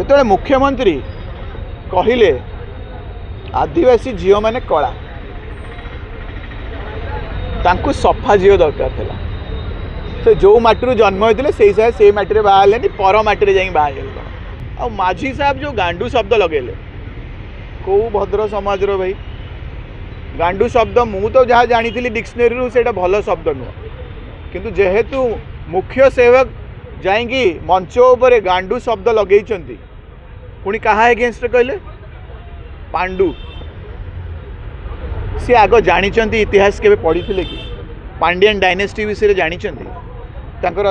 जो मुख्यमंत्री कहले आदिवासी झील मैंने कला तांकु सफा झील दरकार था से जो माटी जन्म होते से माटी बाहर पर माटी जा बाहर माझी साहब जो गांडू शब्द लगेले कौ भद्र समाज भाई गांडू शब्द मु तो जहाँ जानी डिक्शनरी से भल शब्द नुह किंतु जेहेतु मुख्य सेवक जाइंगी मंच उपर गांडू शब्द लगे पुणी कहा एगेन्स्ट कहले पांडु सी आग जानी इतिहास के पढ़ी कि पांड्यन डायनेस्टी विषय जानी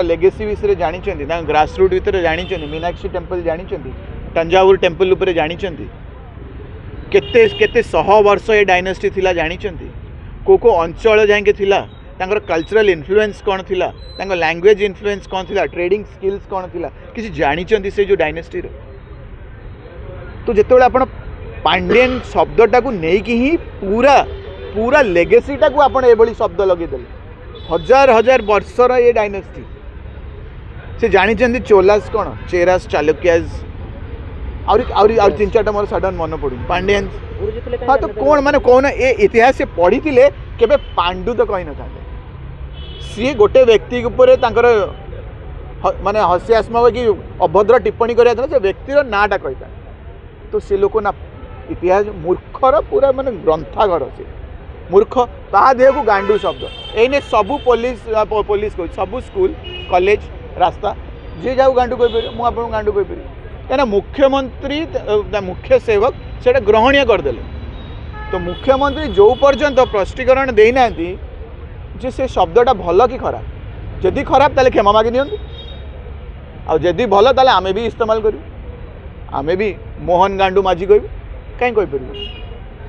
लेगेसी विषय जानी ग्रासरूट भितर जानी मीनाक्षी टेम्पल जानी तंजावुर टेम्पल उपर जानी केते केते शह वर्ष ये डायनेस्टी थिला जानी को अंचल जाके थिला कल्चरल इन्फ्लुएंस कौन थिला लैंग्वेज इन्फ्लुएंस कौन थिला ट्रेडिंग स्किल्स कौन थिला किसी जानी से जो डायनेस्टी तो जिते आप पांड्यन शब्दटा को लेकिन ही पूरा पूरा लेगेसीटा को आप शब्द लगेदे हजार हजार वर्षर ये डायनेस्टी से जानी चोलास कौन चेरास चालुक्याज और तीन चार्टा मोर सडन मन पड़ू पांड्यन हाँ तो कौन माने कौन ये इतिहास से पढ़ी थे केबे पांडु तो कही न था सी गोटे व्यक्ति ऊपर माने हास्यास्मक कि अभद्र टिप्पणी करा से व्यक्तिर नाटा कही था तो से लोक ना इतिहास मूर्खर पूरा माने ग्रंथागर से मूर्ख ता देह को गांडू शब्द एने सबू पुलिस को सबू स्कूल कॉलेज रास्ता जी जाऊ गांडू कहीपर मुझे गांडू कहीपर क्या मुख्यमंत्री मुख्य सेवक से ग्रहणीय करदे तो मुख्यमंत्री जो पर्यंत प्रस्टीकरण देना जे से शब्दटा भल कि खराब जदि खराब ताले क्षमा मागी दियंतु आ जदि भल ताले आमे भी इस्तेमाल करूँ आमे भी मोहन गांडू माझी कहबू कहीं कहीपर